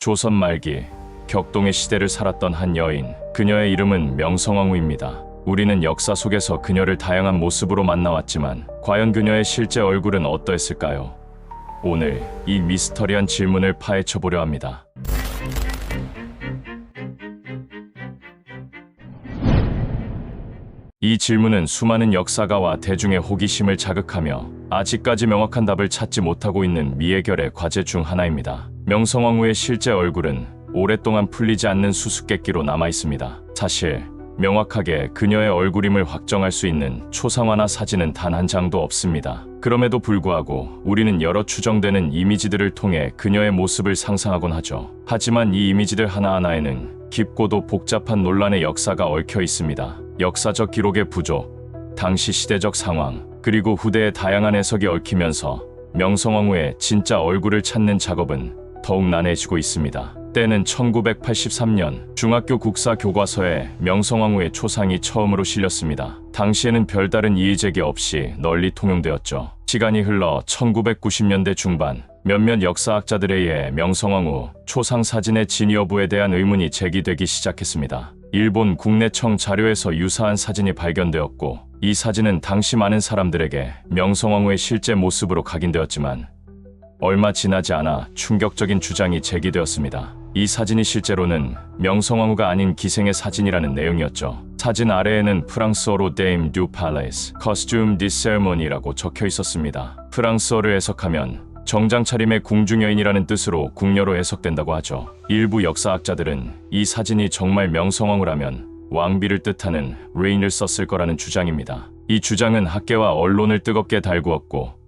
조선 말기 격동의 시대를 살았던 한 여인, 그녀의 이름은 명성황후입니다. 우리는 역사 속에서 그녀를 다양한 모습으로 만나왔지만 과연 그녀의 실제 얼굴은 어떠했을까요? 오늘 이 미스터리한 질문을 파헤쳐보려 합니다. 이 질문은 수많은 역사가와 대중의 호기심을 자극하며 아직까지 명확한 답을 찾지 못하고 있는 미해결의 과제 중 하나입니다. 명성황후의 실제 얼굴은 오랫동안 풀리지 않는 수수께끼로 남아있습니다. 사실 명확하게 그녀의 얼굴임을 확정할 수 있는 초상화나 사진은 단 한 장도 없습니다. 그럼에도 불구하고 우리는 여러 추정되는 이미지들을 통해 그녀의 모습을 상상하곤 하죠. 하지만 이 이미지들 하나하나에는 깊고도 복잡한 논란의 역사가 얽혀 있습니다. 역사적 기록의 부족, 당시 시대적 상황, 그리고 후대의 다양한 해석이 얽히면서 명성황후의 진짜 얼굴을 찾는 작업은 더욱 난해지고 있습니다. 때는 1983년 중학교 국사 교과서에 명성황후의 초상이 처음으로 실렸습니다. 당시에는 별다른 이의제기 없이 널리 통용되었죠. 시간이 흘러 1990년대 중반, 몇몇 역사학자들에 의해 명성황후 초상 사진의 진위 여부에 대한 의문이 제기되기 시작했습니다. 일본 국내청 자료에서 유사한 사진이 발견되었고, 이 사진은 당시 많은 사람들에게 명성황후의 실제 모습으로 각인되었지만 얼마 지나지 않아 충격적인 주장이 제기되었습니다. 이 사진이 실제로는 명성황후가 아닌 기생의 사진이라는 내용이었죠. 사진 아래에는 프랑스어로 Dame du Palais, Costume de Cérémoni라고 적혀 있었습니다. 프랑스어를 해석하면 정장 차림의 궁중여인이라는 뜻으로 궁녀로 해석된다고 하죠. 일부 역사학자들은 이 사진이 정말 명성황후라면 왕비를 뜻하는 reign을 썼을 거라는 주장입니다. 이 주장은 학계와 언론을 뜨겁게 달구었고,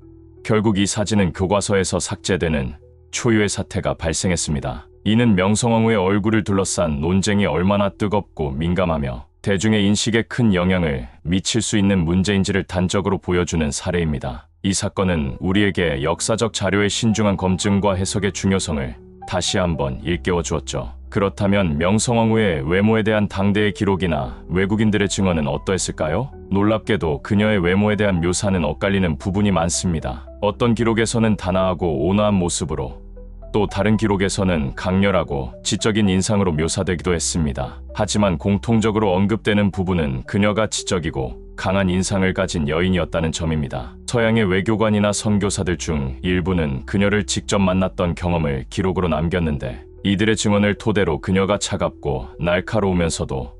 결국 이 사진은 교과서에서 삭제되는 초유의 사태가 발생했습니다. 이는 명성황후의 얼굴을 둘러싼 논쟁이 얼마나 뜨겁고 민감하며 대중의 인식에 큰 영향을 미칠 수 있는 문제인지를 단적으로 보여주는 사례입니다. 이 사건은 우리에게 역사적 자료의 신중한 검증과 해석의 중요성을 다시 한번 일깨워 주었죠. 그렇다면 명성황후의 외모에 대한 당대의 기록이나 외국인들의 증언은 어떠했을까요? 놀랍게도 그녀의 외모에 대한 묘사는 엇갈리는 부분이 많습니다. 어떤 기록에서는 단아하고 온화한 모습으로, 또 다른 기록에서는 강렬하고 지적인 인상으로 묘사되기도 했습니다. 하지만 공통적으로 언급되는 부분은 그녀가 지적이고 강한 인상을 가진 여인이었다는 점입니다. 서양의 외교관이나 선교사들 중 일부는 그녀를 직접 만났던 경험을 기록으로 남겼는데, 이들의 증언을 토대로 그녀가 차갑고 날카로우면서도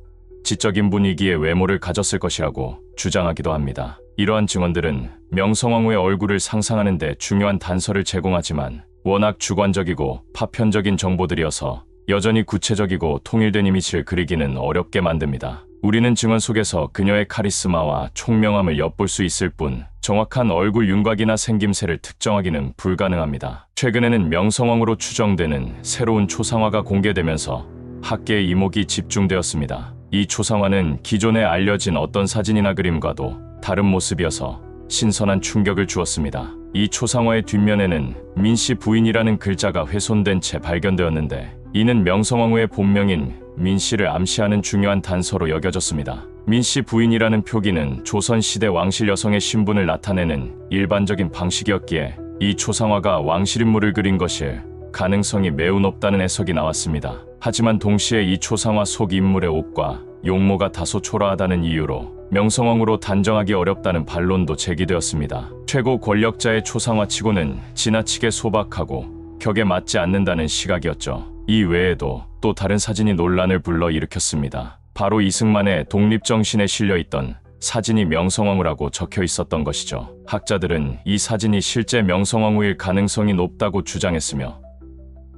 지적인 분위기의 외모를 가졌을 것이라고 주장하기도 합니다. 이러한 증언들은 명성황후의 얼굴을 상상하는 데 중요한 단서를 제공하지만 워낙 주관적이고 파편적인 정보들이어서 여전히 구체적이고 통일된 이미지를 그리기는 어렵게 만듭니다. 우리는 증언 속에서 그녀의 카리스마와 총명함을 엿볼 수 있을 뿐 정확한 얼굴 윤곽이나 생김새를 특정하기는 불가능합니다. 최근에는 명성황후로 추정되는 새로운 초상화가 공개되면서 학계의 이목이 집중되었습니다. 이 초상화는 기존에 알려진 어떤 사진이나 그림과도 다른 모습이어서 신선한 충격을 주었습니다. 이 초상화의 뒷면에는 민씨 부인이라는 글자가 훼손된 채 발견되었는데, 이는 명성황후의 본명인 민씨를 암시하는 중요한 단서로 여겨졌습니다. 민씨 부인이라는 표기는 조선시대 왕실 여성의 신분을 나타내는 일반적인 방식이었기에 이 초상화가 왕실인물을 그린 것일 가능성이 매우 높다는 해석이 나왔습니다. 하지만 동시에 이 초상화 속 인물의 옷과 용모가 다소 초라하다는 이유로 명성황후로 단정하기 어렵다는 반론도 제기되었습니다. 최고 권력자의 초상화치고는 지나치게 소박하고 격에 맞지 않는다는 시각이었죠. 이 외에도 또 다른 사진이 논란을 불러일으켰습니다. 바로 이승만의 독립정신에 실려있던 사진이 명성황후라고 적혀 있었던 것이죠. 학자들은 이 사진이 실제 명성황후일 가능성이 높다고 주장했으며,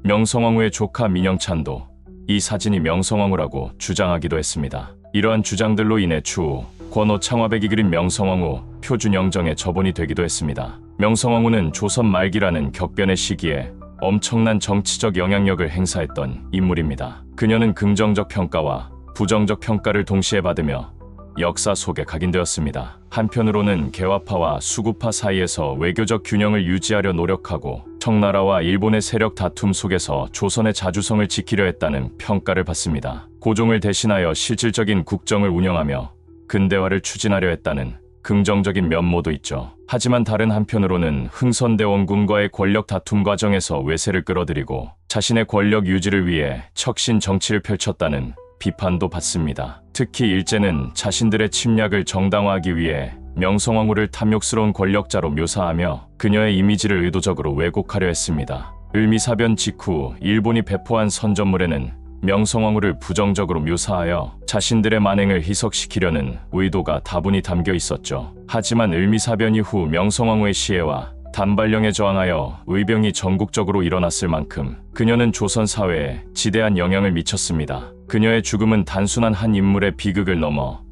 명성황후의 조카 민영찬도 이 사진이 명성황후라고 주장하기도 했습니다. 이러한 주장들로 인해 추후 권호 창화백이 그린 명성황후 표준영정에 저본이 되기도 했습니다. 명성황후는 조선 말기라는 격변의 시기에 엄청난 정치적 영향력을 행사했던 인물입니다. 그녀는 긍정적 평가와 부정적 평가를 동시에 받으며 역사 속에 각인되었습니다. 한편으로는 개화파와 수구파 사이에서 외교적 균형을 유지하려 노력하고 청나라와 일본의 세력 다툼 속에서 조선의 자주성을 지키려 했다는 평가를 받습니다. 고종을 대신하여 실질적인 국정을 운영하며 근대화를 추진하려 했다는 긍정적인 면모도 있죠. 하지만 다른 한편으로는 흥선대원군과의 권력 다툼 과정에서 외세를 끌어들이고 자신의 권력 유지를 위해 척신 정치를 펼쳤다는 비판도 받습니다. 특히 일제는 자신들의 침략을 정당화하기 위해 명성황후를 탐욕스러운 권력자로 묘사하며 그녀의 이미지를 의도적으로 왜곡하려 했습니다. 을미사변 직후 일본이 배포한 선전물에는 명성황후를 부정적으로 묘사하여 자신들의 만행을 희석시키려는 의도가 다분히 담겨 있었죠. 하지만 을미사변 이후 명성황후의 시해와 단발령에 저항하여 의병이 전국적으로 일어났을 만큼 그녀는 조선 사회에 지대한 영향을 미쳤습니다. 그녀의 죽음은 단순한 한 인물의 비극을 넘어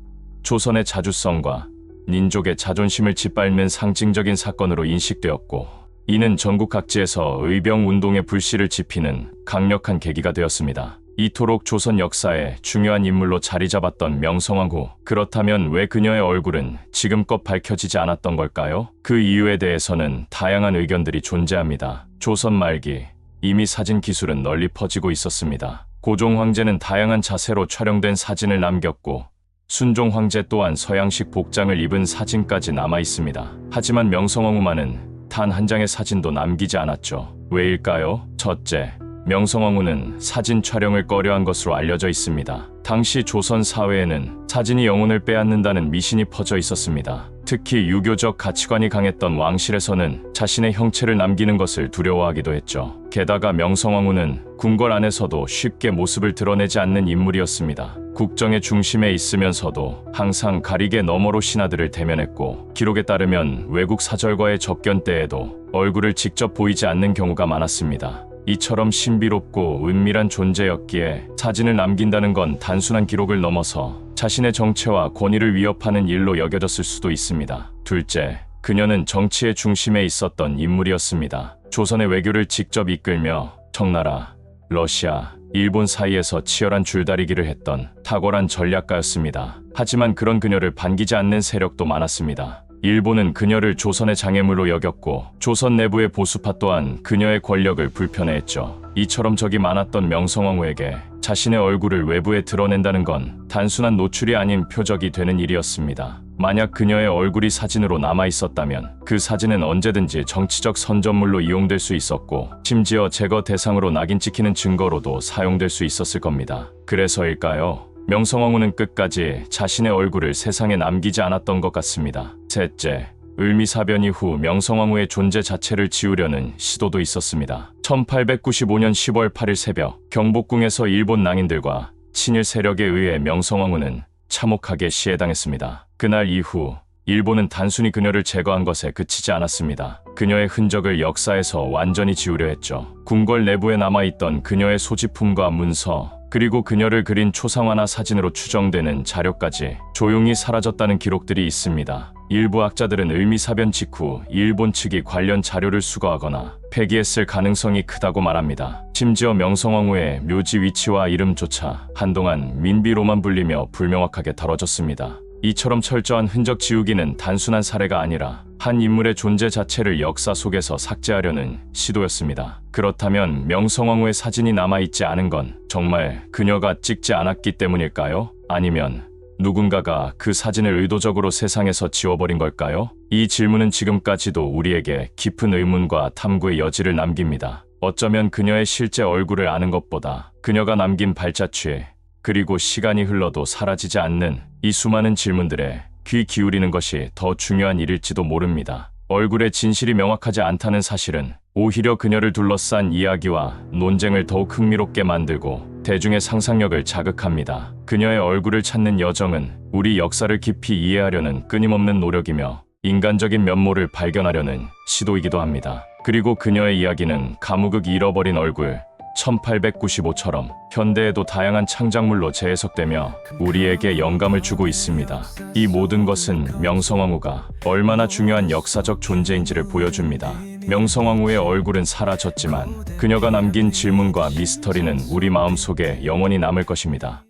조선의 자주성과 민족의 자존심을 짓밟는 상징적인 사건으로 인식되었고, 이는 전국 각지에서 의병 운동의 불씨를 지피는 강력한 계기가 되었습니다. 이토록 조선 역사에 중요한 인물로 자리 잡았던 명성황후, 그렇다면 왜 그녀의 얼굴은 지금껏 밝혀지지 않았던 걸까요? 그 이유에 대해서는 다양한 의견들이 존재합니다. 조선 말기, 이미 사진 기술은 널리 퍼지고 있었습니다. 고종 황제는 다양한 자세로 촬영된 사진을 남겼고, 순종 황제 또한 서양식 복장을 입은 사진까지 남아 있습니다. 하지만 명성황후만은 단 한 장의 사진도 남기지 않았죠. 왜일까요? 첫째, 명성황후는 사진 촬영을 꺼려한 것으로 알려져 있습니다. 당시 조선 사회에는 사진이 영혼을 빼앗는다는 미신이 퍼져 있었습니다. 특히 유교적 가치관이 강했던 왕실에서는 자신의 형체를 남기는 것을 두려워하기도 했죠. 게다가 명성황후는 궁궐 안에서도 쉽게 모습을 드러내지 않는 인물이었습니다. 국정의 중심에 있으면서도 항상 가리개 너머로 신하들을 대면했고, 기록에 따르면 외국 사절과의 접견 때에도 얼굴을 직접 보이지 않는 경우가 많았습니다. 이처럼 신비롭고 은밀한 존재였기에 사진을 남긴다는 건 단순한 기록을 넘어서 자신의 정체와 권위를 위협하는 일로 여겨졌을 수도 있습니다. 둘째, 그녀는 정치의 중심에 있었던 인물이었습니다. 조선의 외교를 직접 이끌며 청나라, 러시아, 일본 사이에서 치열한 줄다리기를 했던 탁월한 전략가였습니다. 하지만 그런 그녀를 반기지 않는 세력도 많았습니다. 일본은 그녀를 조선의 장애물로 여겼고, 조선 내부의 보수파 또한 그녀의 권력을 불편해했죠. 이처럼 적이 많았던 명성황후에게 자신의 얼굴을 외부에 드러낸다는 건 단순한 노출이 아닌 표적이 되는 일이었습니다. 만약 그녀의 얼굴이 사진으로 남아 있었다면 그 사진은 언제든지 정치적 선전물로 이용될 수 있었고, 심지어 제거 대상으로 낙인 찍히는 증거로도 사용될 수 있었을 겁니다. 그래서일까요? 명성황후는 끝까지 자신의 얼굴을 세상에 남기지 않았던 것 같습니다. 셋째, 을미사변 이후 명성황후의 존재 자체를 지우려는 시도도 있었습니다. 1895년 10월 8일 새벽, 경복궁에서 일본 낭인들과 친일 세력에 의해 명성황후는 참혹하게 시해당했습니다. 그날 이후 일본은 단순히 그녀를 제거한 것에 그치지 않았습니다. 그녀의 흔적을 역사에서 완전히 지우려 했죠. 궁궐 내부에 남아있던 그녀의 소지품과 문서, 그리고 그녀를 그린 초상화나 사진으로 추정되는 자료까지 조용히 사라졌다는 기록들이 있습니다. 일부 학자들은 을미사변 직후 일본 측이 관련 자료를 수거하거나 폐기했을 가능성이 크다고 말합니다. 심지어 명성황후의 묘지 위치와 이름조차 한동안 민비로만 불리며 불명확하게 다뤄졌습니다. 이처럼 철저한 흔적 지우기는 단순한 사례가 아니라 한 인물의 존재 자체를 역사 속에서 삭제하려는 시도였습니다. 그렇다면 명성황후의 사진이 남아있지 않은 건 정말 그녀가 찍지 않았기 때문일까요? 아니면 누군가가 그 사진을 의도적으로 세상에서 지워버린 걸까요? 이 질문은 지금까지도 우리에게 깊은 의문과 탐구의 여지를 남깁니다. 어쩌면 그녀의 실제 얼굴을 아는 것보다 그녀가 남긴 발자취, 그리고 시간이 흘러도 사라지지 않는 이 수많은 질문들에 귀 기울이는 것이 더 중요한 일일지도 모릅니다. 얼굴의 진실이 명확하지 않다는 사실은 오히려 그녀를 둘러싼 이야기와 논쟁을 더욱 흥미롭게 만들고 대중의 상상력을 자극합니다. 그녀의 얼굴을 찾는 여정은 우리 역사를 깊이 이해하려는 끊임없는 노력이며 인간적인 면모를 발견하려는 시도이기도 합니다. 그리고 그녀의 이야기는 가무극 잃어버린 얼굴 1895처럼 현대에도 다양한 창작물로 재해석되며 우리에게 영감을 주고 있습니다. 이 모든 것은 명성황후가 얼마나 중요한 역사적 존재인지를 보여줍니다. 명성황후의 얼굴은 사라졌지만 그녀가 남긴 질문과 미스터리는 우리 마음속에 영원히 남을 것입니다.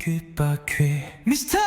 귓바퀴 미스터